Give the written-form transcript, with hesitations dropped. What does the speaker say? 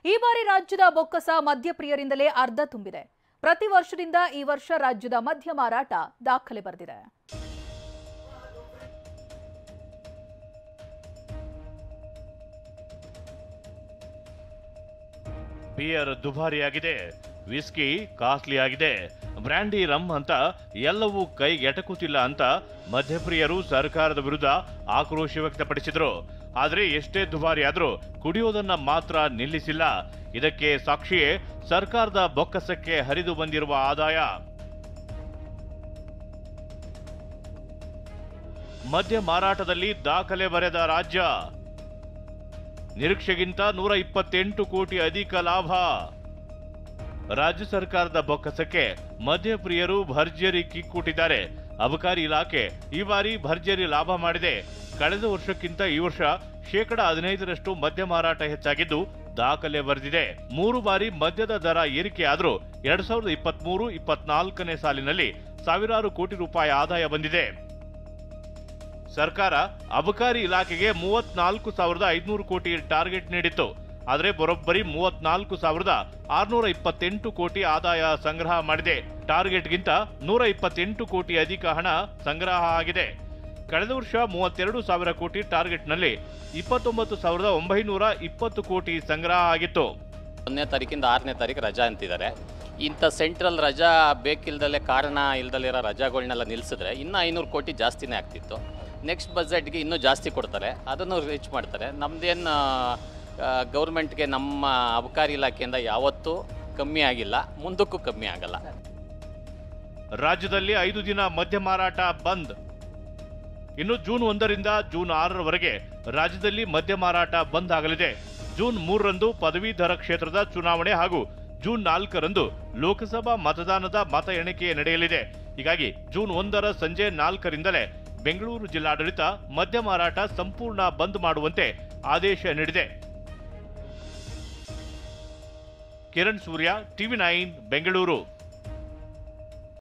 ಈ ಬಾರಿ ರಾಜ್ಯದ ಬೊಕ್ಕಸ ಮದ್ಯಪ್ರಿಯರಿಂದಲೇ ಅರ್ಧ ತುಂಬಿದೆ. ಪ್ರತಿ ವರ್ಷದಿಂದ ಈ ವರ್ಷ ರಾಜ್ಯದ ಮದ್ಯ ಮಾರಾಟ ದಾಖಲೆ ಬರೆದಿದೆ. ಬಿಯರ್ ದುಬಾರಿಯಾಗಿದೆ, ವಿಸ್ಕಿ ಕಾಸ್ಟ್ಲಿ ಆಗಿದೆ, ಬ್ರ್ಯಾಂಡಿ ರಮ್ ಅಂತ ಎಲ್ಲವೂ ಕೈಗೆಟಕುತ್ತಿಲ್ಲ ಅಂತ ಮದ್ಯಪ್ರಿಯರು ಸರ್ಕಾರದ ವಿರುದ್ಧ ಆಕ್ರೋಶ ವ್ಯಕ್ತಪಡಿಸಿದ್ರು. ಆದರೆ ಎಷ್ಟೇ ದುಬಾರಿ ಆದ್ರೂ ಕುಡಿಯೋದನ್ನ ಮಾತ್ರ ನಿಲ್ಲಿಸಿಲ್ಲ. ಇದಕ್ಕೆ ಸಾಕ್ಷಿಯೇ ಸರ್ಕಾರದ ಬೊಕ್ಕಸಕ್ಕೆ ಹರಿದು ಬಂದಿರುವ ಆದಾಯ. ಮದ್ಯ ಮಾರಾಟದಲ್ಲಿ ದಾಖಲೆ ಬರೆದ ರಾಜ್ಯ. ನಿರೀಕ್ಷೆಗಿಂತ 128 ಕೋಟಿ ಅಧಿಕ ಲಾಭ. ರಾಜ್ಯ ಸರ್ಕಾರದ ಬೊಕ್ಕಸಕ್ಕೆ ಮದ್ಯಪ್ರಿಯರು ಭರ್ಜರಿ ಕಿಕ್ ಕೊಟ್ಟಿದ್ದಾರೆ. ಅಬಕಾರಿ ಇಲಾಖೆ ಈ ಬಾರಿ ಭರ್ಜರಿ ಲಾಭ ಮಾಡಿದೆ. ಕಳೆದ ವರ್ಷಕ್ಕಿಂತ ಈ ವರ್ಷ 15% ಮದ್ಯ ಮಾರಾಟ ಹೆಚ್ಚಾಗಿದ್ದು ದಾಖಲೆ ಬರೆದಿದೆ. 3 ಬಾರಿ ಮದ್ಯದ ದರ ಏರಿಕೆಯಾದರೂ 2023-24ನೇ ಸಾಲಿನಲ್ಲಿ ಸಾವಿರಾರು ಕೋಟಿ ರೂಪಾಯಿ ಆದಾಯ ಬಂದಿದೆ. ಸರ್ಕಾರ ಅಬಕಾರಿ ಇಲಾಖೆಗೆ 34,500 ಕೋಟಿ ಟಾರ್ಗೆಟ್ ನೀಡಿತ್ತು. ಆದರೆ ಬರೋಬ್ಬರಿ 34,628 ಕೋಟಿ ಆದಾಯ ಸಂಗ್ರಹ ಮಾಡಿದೆ. ಟಾರ್ಗೆಟ್ಗಿಂತ 128 ಕೋಟಿ ಅಧಿಕ ಹಣ ಸಂಗ್ರಹ ಆಗಿದೆ. ಕಳೆದ ವರ್ಷ 32,000 ಕೋಟಿ ಟಾರ್ಗೆಟ್ನಲ್ಲಿ 29,920 ಕೋಟಿ ಸಂಗ್ರಹ ಆಗಿತ್ತು. 1ನೇ ತಾರೀಕಿಂದ 6ನೇ ತಾರೀಕು ರಜಾ ಅಂತಿದ್ದಾರೆ. ಇಂಥ ಸೆಂಟ್ರಲ್ ರಜಾ ಬೇಕಿಲ್ದಲ್ಲೇ ಕಾರಣ ಇಲ್ದಲ್ಲಿರೋ ರಜಾಗಳನ್ನೆಲ್ಲ ನಿಲ್ಲಿಸಿದ್ರೆ ಇನ್ನೂ 500 ಕೋಟಿ ಜಾಸ್ತಿನೇ ಆಗ್ತಿತ್ತು. ನೆಕ್ಸ್ಟ್ ಬಜೆಟ್ಗೆ ಇನ್ನೂ ಜಾಸ್ತಿ ಕೊಡ್ತಾರೆ, ಅದನ್ನು ರೀಚ್ ಮಾಡ್ತಾರೆ. ನಮ್ಮದೇನು ಗೌರ್ಮೆಂಟ್ಗೆ ನಮ್ಮ ಅಬಕಾರಿ ಇಲಾಖೆಯಿಂದ ಯಾವತ್ತೂ ಕಮ್ಮಿ ಆಗಿಲ್ಲ, ಮುಂದಕ್ಕೂ ಕಮ್ಮಿ ಆಗಲ್ಲ. ರಾಜ್ಯದಲ್ಲಿ 5 ದಿನ ಮದ್ಯ ಮಾರಾಟ ಬಂದ್. ಇನ್ನು ಜೂನ್ 1ರಿಂದ ಜೂನ್ 6ರವರೆಗೆ ರಾಜ್ಯದಲ್ಲಿ ಮದ್ಯ ಮಾರಾಟ ಬಂದ್ ಆಗಲಿದೆ. ಜೂನ್ 3ರಂದು ಪದವೀಧರ ಕ್ಷೇತ್ರದ ಚುನಾವಣೆ ಹಾಗೂ ಜೂನ್ 4ರಂದು ಲೋಕಸಭಾ ಮತದಾನದ ಮತ ಎಣಿಕೆ ನಡೆಯಲಿದೆ. ಹೀಗಾಗಿ ಜೂನ್ 1ರ ಸಂಜೆ 4ರಿಂದಲೇ ಬೆಂಗಳೂರು ಜಿಲ್ಲಾಡಳಿತ ಮದ್ಯ ಮಾರಾಟ ಸಂಪೂರ್ಣ ಬಂದ್ ಮಾಡುವಂತೆ ಆದೇಶ ನೀಡಿದೆ. ಕಿರಣ್ ಸೂರ್ಯ, TV9 ಬೆಂಗಳೂರು.